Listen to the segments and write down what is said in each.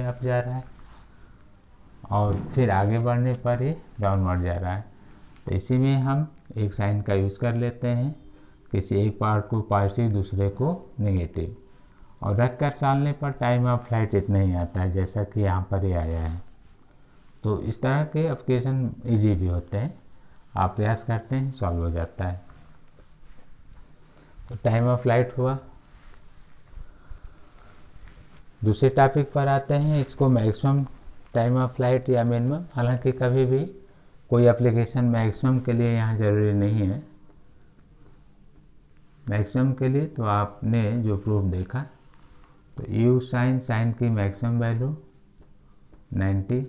Up जा रहा है और फिर आगे बढ़ने पर ये डाउनवर्ड जा रहा है। तो इसी में हम एक साइन का यूज़ कर लेते हैं, किसी एक पार्ट को पॉजिटिव दूसरे को नेगेटिव, और रख कर सालने पर टाइम ऑफ फ्लाइट इतना ही आता है जैसा कि यहाँ पर ये आया है। तो इस तरह के एप्लीकेशन इजी भी होते हैं, आप प्रयास करते हैं सॉल्व हो जाता है। तो टाइम ऑफ फ्लाइट हुआ। दूसरे टॉपिक पर आते हैं, इसको मैक्सिमम टाइम ऑफ फ्लाइट या मिनिमम। हालांकि कभी भी कोई एप्लीकेशन मैक्सिमम के लिए यहाँ ज़रूरी नहीं है। मैक्सिमम के लिए तो आपने जो प्रूफ देखा, तो यू साइन की मैक्सिमम वैल्यू 90,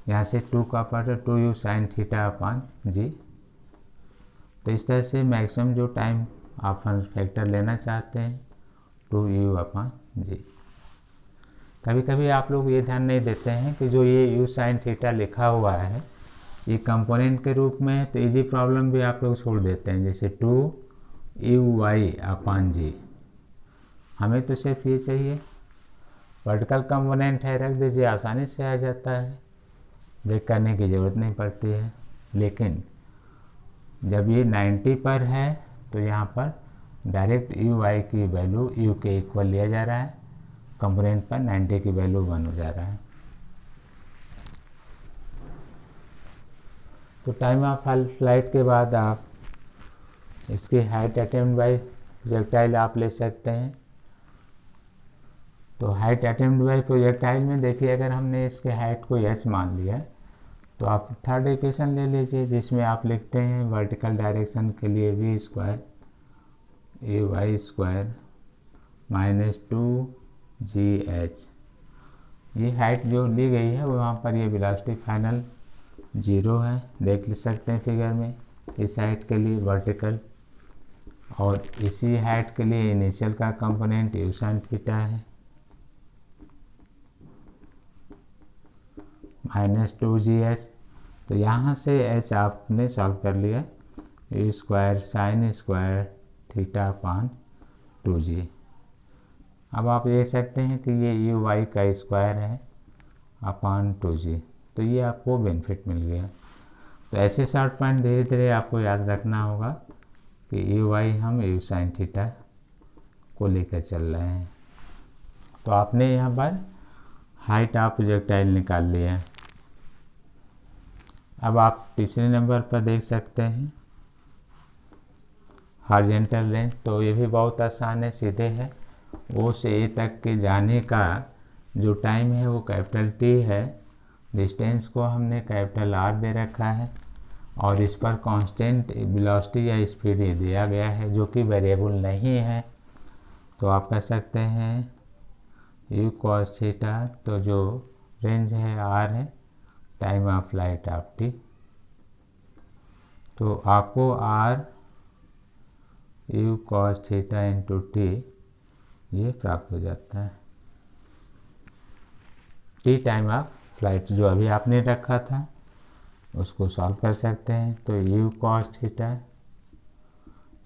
यहाँ से 2 का part 2u sine theta upon g. तो इस तरह से मैक्सिमम जो टाइम आप फैक्टर लेना चाहते हैं 2u अपान जी। कभी कभी आप लोग ये ध्यान नहीं देते हैं कि जो ये u साइन थीटा लिखा हुआ है ये कंपोनेंट के रूप में है, तो इजी प्रॉब्लम भी आप लोग छोड़ देते हैं, जैसे 2u अपान जी। हमें तो सिर्फ ये चाहिए, वर्टिकल कंपोनेंट है रख दीजिए, आसानी से आ जाता है, ब्रेक करने की ज़रूरत नहीं पड़ती है। लेकिन जब ये 90 पर है तो यहाँ पर डायरेक्ट u की वैल्यू u के इक्वल लिया जा रहा है, कंपोनेंट पर 90 की वैल्यू 1 हो जा रहा है। तो टाइम ऑफ फ्लाइट के बाद आप इसकी हाइट अटेम्प्ट बाय प्रोजेक्टाइल आप ले सकते हैं। तो हाइट अटेम्प्ट बाय प्रोजेक्टाइल में देखिए, अगर हमने इसके हाइट को h मान लिया तो आप थर्ड इक्वेशन ले लीजिए, जिसमें आप लिखते हैं वर्टिकल डायरेक्शन के लिए v square ay² minus 2gh। ये हाइट जो ली गई है वहाँ पर ये वेलोसिटी फाइनल 0 है, देख सकते हैं फिगर में, इस हाइट के लिए वर्टिकल, और इसी हाइट के लिए इनिशियल का कंपोनेंट u साइन थीटा है माइनस 2gh। तो यहाँ से h आपने सॉल्व कर लिया, u square sine square theta upon 2g। अब आप देख सकते हैं कि ये u का स्क्वायर है अपान 2g, तो ये आपको बेनिफिट मिल गया। तो ऐसे शॉर्ट पॉइंट धीरे धीरे आपको याद रखना होगा कि u हम u साइन थीटा को लेकर चल रहे हैं। तो आपने यहाँ पर हाइट ऑफ प्रोजेक्टाइल निकाल लिया। अब आप तीसरे नंबर पर देख सकते हैं हॉरिजॉन्टल रेंज। तो ये भी बहुत आसान है, सीधे है। ओ से ए तक के जाने का जो टाइम है वो कैपिटल T है, डिस्टेंस को हमने कैपिटल R दे रखा है, और इस पर कांस्टेंट वेलोसिटी या स्पीड दिया गया है जो कि वेरिएबल नहीं है। तो आप कह सकते हैं u cos थीटा, तो जो रेंज है R है, time of flight of T। तो आपको R u cos theta into T ये प्राप्त हो जाता है। T टाइम ऑफ फ्लाइट जो अभी आपने रखा था उसको सॉल्व कर सकते हैं। तो u cos theta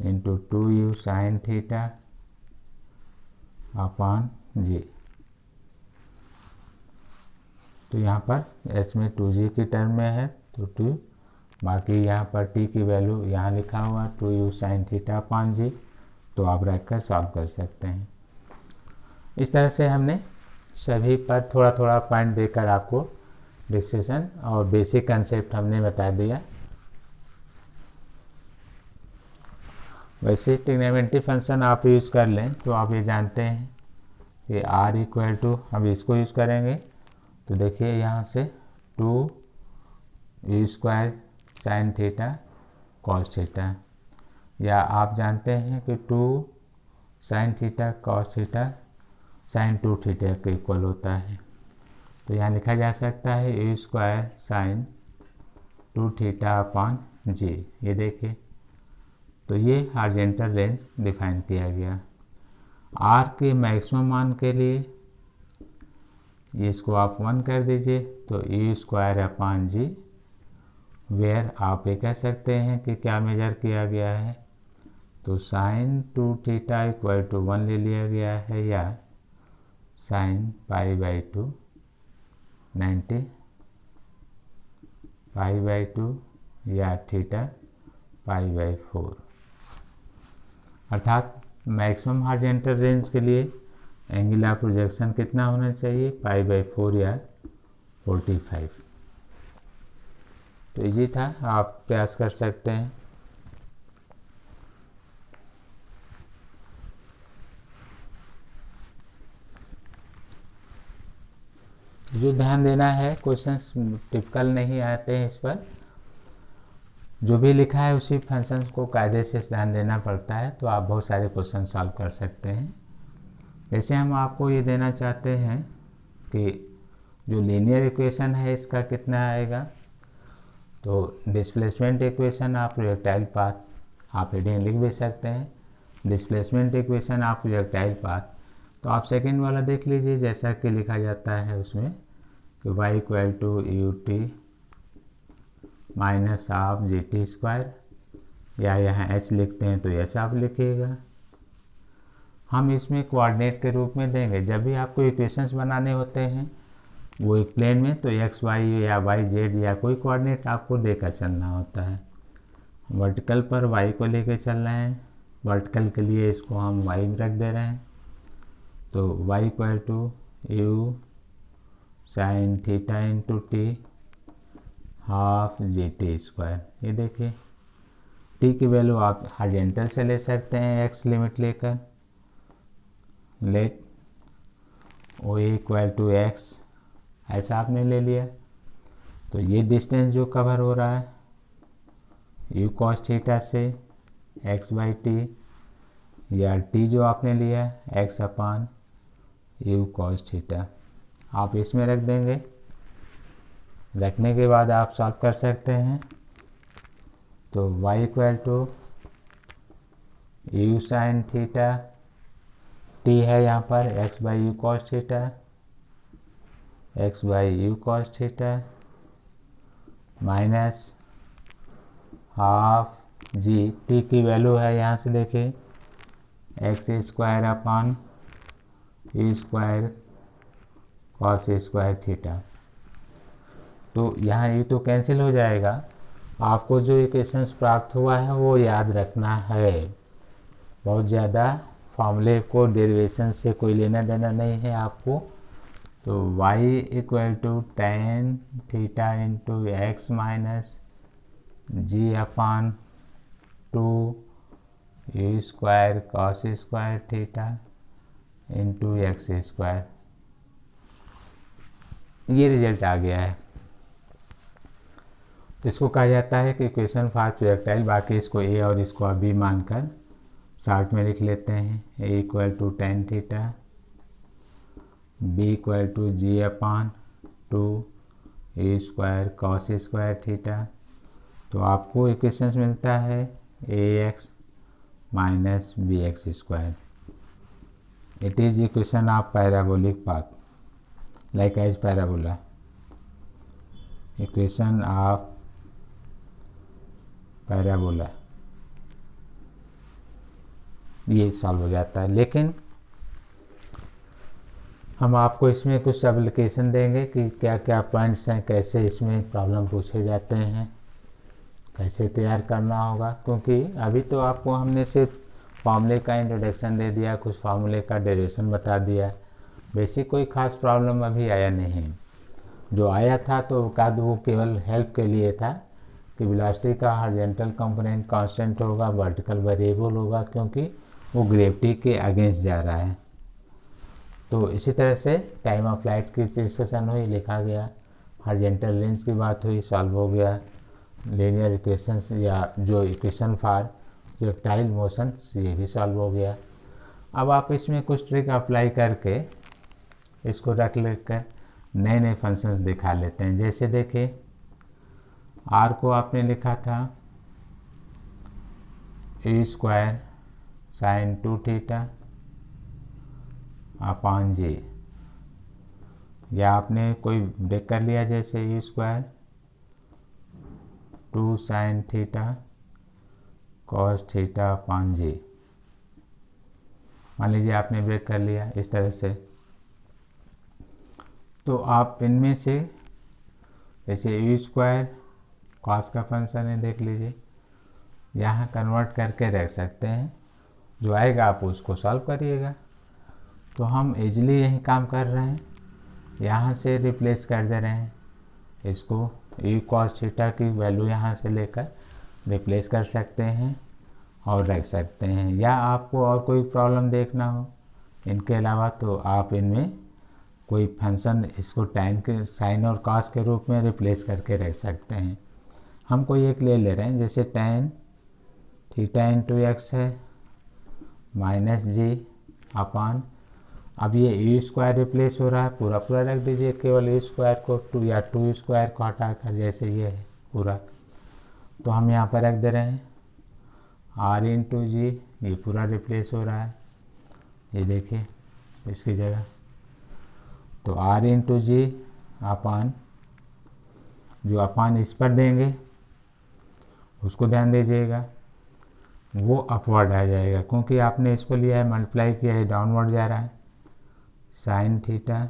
into 2u sine theta upon g. तो यहाँ पर s में 2g की टर्म में है तो 2, बाकी यहाँ पर t की वैल्यू यहाँ लिखा हुआ 2u sine theta upon g, तो आप रख कर सॉल्व कर सकते हैं। इस तरह से हमने सभी पर थोड़ा थोड़ा पॉइंट देकर आपको डिस्कशन और बेसिक कंसेप्ट हमने बता दिया। वैसे ट्रिग्नोमेट्री फंक्शन आप यूज़ कर लें तो आप ये जानते हैं कि r इक्वल टू, अब इसको यूज़ करेंगे तो देखिए यहाँ से 2u square sine theta cos theta, या आप जानते हैं कि 2 sine theta cos theta sine 2 theta के इक्वल होता है। तो यहाँ लिखा जा सकता है u square sine 2 theta upon g. ये देखिए, तो ये हॉरिजॉन्टल रेंज डिफाइन किया गया। r के मैक्सिमम मान के लिए ये इसको आप 1 कर दीजिए, तो u square upon g, where आप ये कह सकते हैं कि क्या मेजर किया गया है, तो साइन 2 थीटा इक्वल टू 1 ले लिया गया है, या sine pi by 2 90 pi by 2 या थीटा पाई बाई 4। अर्थात मैक्सिमम हॉरिजॉन्टल रेंज के लिए एंगुलर प्रोजेक्शन कितना होना चाहिए, पाई बाई 4 या 45। तो इजी था, आप प्रयास कर सकते हैं। जो ध्यान देना है, क्वेश्चंस टिपिकल नहीं आते हैं इस पर, जो भी लिखा है उसी फंक्शंस को कायदे से ध्यान देना पड़ता है, तो आप बहुत सारे क्वेश्चन सॉल्व कर सकते हैं। जैसे हम आपको ये देना चाहते हैं कि जो लीनियर इक्वेशन है इसका कितना आएगा, तो डिस्प्लेसमेंट इक्वेशन आप प्रोजेक्टाइल पाथ आप हेडिंग लिख भी सकते हैं, डिस्प्लेसमेंट इक्वेशन आप प्रोजेक्टाइल पाथ। तो आप सेकंड वाला देख लीजिए, जैसा कि लिखा जाता है उसमें कि y equal to u t minus half g t square, या यहाँ h लिखते हैं तो h आप लिखिएगा। हम इसमें कोऑर्डिनेट के रूप में देंगे। जब भी आपको इक्वेशंस बनाने होते हैं वो एक प्लेन में, तो एक्स वाई या वाई जेड या कोई कोऑर्डिनेट आपको देकर चलना होता है। वर्टिकल पर y को लेकर चल रहे हैं, वर्टिकल के लिए इसको हम y रख दे रहे हैं, तो y equal to u sine theta into t half g t square. ये देखिए t की वैल्यू आप हॉरिजॉन्टल से ले सकते हैं, x लिमिट लेकर, let O equal to x ऐसा आपने ले लिया। तो ये डिस्टेंस जो कवर हो रहा है u cos थीटा से x बाई टी, या t जो आपने लिया x अपान u cos थीटा, आप इसमें रख देंगे। रखने के बाद आप सॉल्व कर सकते हैं। तो y equal to u sine theta, t है यहाँ पर x by u cos theta, x by u cos theta minus half g, t की वैल्यू है यहाँ से देखिए x square upon u square cos square theta. तो यहाँ ये तो कैंसिल हो जाएगा। आपको जो इक्वेशंस प्राप्त हुआ है वो याद रखना है। बहुत ज़्यादा फॉर्मूले को डेरिवेशन से कोई लेना देना नहीं है आपको। तो y equal to tan theta into x minus g upon two u square cos square theta into x square, ये रिजल्ट आ गया है। तो इसको कहा जाता है कि इक्वेशन फॉर प्रोजेक्टाइल। बाकी इसको ए और इसको अब बी मानकर शॉर्ट में लिख लेते हैं। A equal to tan theta, b equal to g upon two a square cos square theta. तो आपको इक्वेशंस मिलता है a x minus b x square. It is equation of parabolic path like as parabola. Equation of parabola ये solve हो जाता है। लेकिन हम आपको इसमें कुछ एप्लीकेशन देंगे कि क्या क्या पॉइंट्स हैं, कैसे इसमें प्रॉब्लम पूछे जाते हैं, कैसे तैयार करना होगा। क्योंकि अभी तो आपको हमने सिर्फ फार्मूले का इंट्रोडक्शन दे दिया, कुछ फार्मूले का डेरिवेशन बता दिया, बेसिक कोई ख़ास प्रॉब्लम अभी आया नहीं। जो आया था तो वो केवल हेल्प के लिए था कि वेलोसिटी का हॉरिजॉन्टल कंपोनेंट कांस्टेंट होगा, वर्टिकल वेरिएबल होगा, क्योंकि वो ग्रेविटी के अगेंस्ट जा रहा है। तो इसी तरह से टाइम ऑफ फ्लाइट की डिस्कशन हुई, लिखा गया, हॉरिजॉन्टल रेंज की बात हुई, सॉल्व हो गया, लीनियर इक्वेशंस या जो इक्वेशन फॉर प्रोजेक्टाइल मोशन ये भी सॉल्व हो गया। अब आप इसमें कुछ ट्रिक अप्लाई करके इसको रख लेकर नए नए फंक्शंस दिखा लेते हैं। जैसे देखिए आर को आपने लिखा था a square sine two theta upon g, या आपने कोई ब्रेक कर लिया जैसे a square two sine theta cos theta upon g, मान लीजिए आपने ब्रेक कर लिया इस तरह से। तो आप इनमें से जैसे यू स्क्वायर कॉस का फंक्शन है, देख लीजिए, यहाँ कन्वर्ट करके रख सकते हैं, जो आएगा आप उसको सॉल्व करिएगा। तो हम इजली यही काम कर रहे हैं, यहाँ से रिप्लेस कर दे रहे हैं इसको, यू कॉस थीटा की वैल्यू यहाँ से लेकर रिप्लेस कर सकते हैं और रख सकते हैं। या आपको और कोई प्रॉब्लम देखना हो इनके अलावा तो आप इनमें कोई फंक्शन इसको tan के साइन और कॉस के रूप में रिप्लेस करके रख सकते हैं। हम कोई एक ले रहे हैं, जैसे tan थीटा इंटू एक्स है माइनस जी अपान, अब ये यू स्क्वायर रिप्लेस हो रहा है, पूरा पूरा रख दीजिए, केवल यू स्क्वायर को 2 या 2 स्क्वायर को हटाकर, जैसे ये है पूरा, तो हम यहाँ पर रख दे रहे हैं आर इंटू जी, ये पूरा रिप्लेस हो रहा है, ये देखिए इसकी जगह, तो आर इंटू जी अपान, जो अपान इस पर देंगे उसको ध्यान दीजिएगा, वो अपवर्ड आ जाएगा क्योंकि आपने इसको लिया है मल्टीप्लाई किया है, डाउनवर्ड जा रहा है, साइन थीटा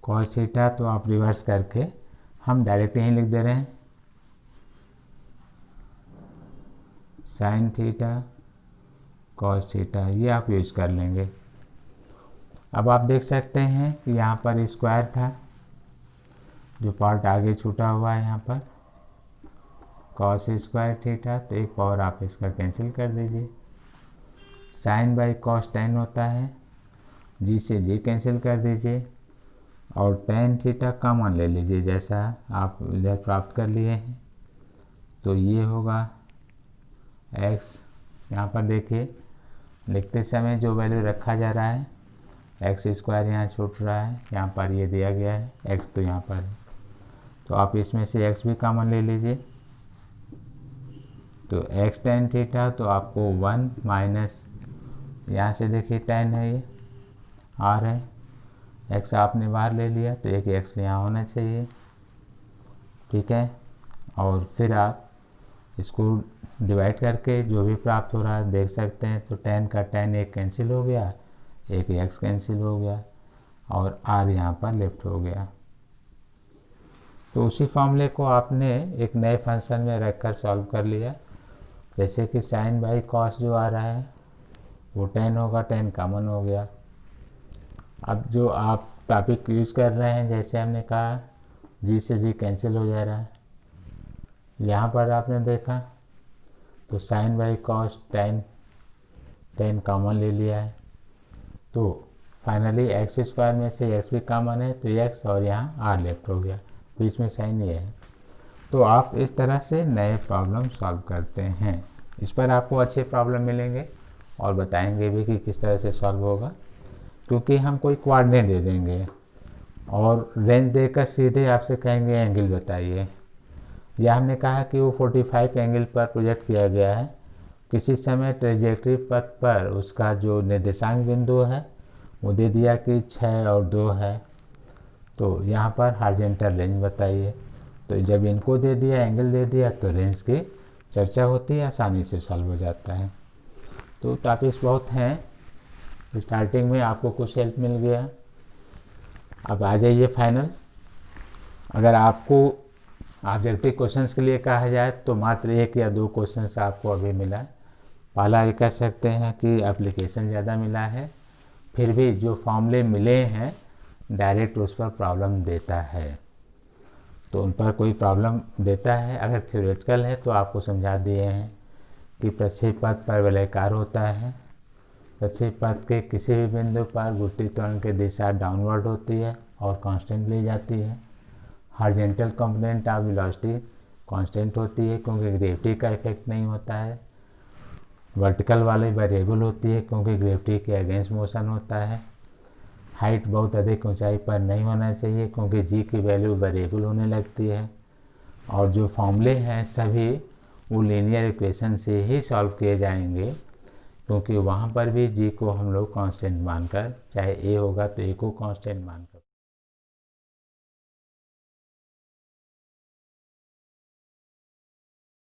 कॉस थीटा, तो आप रिवर्स करके हम डायरेक्ट यहीं लिख दे रहे हैं साइन थीटा कॉस थीटा, ये आप यूज कर लेंगे। अब आप देख सकते हैं कि यहाँ पर स्क्वायर था, जो पार्ट आगे छूटा हुआ है यहाँ पर कॉस स्क्वायर थीटा, तो एक पावर आप इसका कैंसिल कर दीजिए, साइन बाई कॉस टेन होता है, जी से जी कैंसिल कर दीजिए और टेन थीटा कॉमन ले लीजिए जैसा आप इधर प्राप्त कर लिए हैं, तो ये होगा x, यहाँ पर देखिए लिखते समय जो वैल्यू रखा जा रहा है एक्स स्क्वायर यहाँ छूट रहा है, यहाँ पर ये दिया गया है x, तो यहाँ पर है, तो आप इसमें से x भी कॉमन ले लीजिए, तो x टेन थीटा, तो आपको 1 माइनस यहाँ से देखिए टेन है, ये r है, x आपने बाहर ले लिया तो एक x यहाँ होना चाहिए, ठीक है, और फिर आप इसको डिवाइड करके जो भी प्राप्त हो रहा है देख सकते हैं, तो टेन का टेन एक कैंसिल हो गया, एक x कैंसिल हो गया और r यहाँ पर लेफ्ट हो गया। तो उसी फॉर्मूले को आपने एक नए फंक्शन में रखकर सॉल्व कर लिया, जैसे कि साइन बाई कॉस जो आ रहा है वो टेन होगा, टेन कॉमन हो गया। अब जो आप टॉपिक यूज़ कर रहे हैं, जैसे हमने कहा जी से जी कैंसिल हो जा रहा है, यहाँ पर आपने देखा तो sine by cos ten, ten common ले लिया है, तो फाइनली एक्स स्क्वायर में से एक्स भी कॉमन है, तो एक्स और यहाँ आर लेफ्ट हो गया, बीच में साइन ये है। तो आप इस तरह से नए प्रॉब्लम सॉल्व करते हैं। इस पर आपको अच्छे प्रॉब्लम मिलेंगे और बताएंगे भी कि किस तरह से सॉल्व होगा, क्योंकि हम कोई कोऑर्डिनेट दे देंगे और रेंज देकर सीधे आपसे कहेंगे एंगल बताइए, या हमने कहा कि वो 45 एंगल पर प्रोजेक्ट किया गया है, किसी समय ट्रेजेक्टरी पथ पर उसका जो निर्देशांक बिंदु है वो दे दिया कि 6 और 2 है, तो यहाँ पर हॉरिजॉन्टल रेंज बताइए, तो जब इनको दे दिया एंगल दे दिया तो रेंज की चर्चा होती है, आसानी से सॉल्व हो जाता है। तो टॉपिक्स बहुत हैं, स्टार्टिंग में आपको कुछ हेल्प मिल गया। अब आ जाइए फाइनल। अगर आपको ऑब्जेक्टिव क्वेश्चंस के लिए कहा जाए तो मात्र 1 या 2 क्वेश्चंस आपको अभी मिला। पहला ये कह सकते हैं कि एप्लीकेशन ज़्यादा मिला है, फिर भी जो फॉर्मूले मिले हैं डायरेक्ट उस पर प्रॉब्लम देता है, तो उन पर कोई प्रॉब्लम देता है। अगर थ्योरेटिकल है तो आपको समझा दिए हैं कि प्रक्षेप पथ पर वलयाकार होता है, प्रक्षेप पथ के किसी भी बिंदु पर गुरुत्वीय त्वरण की दिशा डाउनवर्ड होती है और कांस्टेंट ली जाती है। Horizontal component of velocity constant होती है क्योंकि ग्रेविटी का इफेक्ट नहीं होता है। वर्टिकल वाली वेरिएबल होती है क्योंकि ग्रेविटी के अगेंस्ट मोशन होता है। हाइट बहुत अधिक ऊंचाई पर नहीं होना चाहिए क्योंकि जी की वैल्यू वेरिएबल होने लगती है। और जो फॉर्मूले हैं सभी वो लीनियर इक्वेशन से ही सॉल्व किए जाएंगे, क्योंकि वहाँ पर भी जी को हम लोग कांस्टेंट मानकर, चाहे ए होगा तो ए को कांस्टेंट मानकर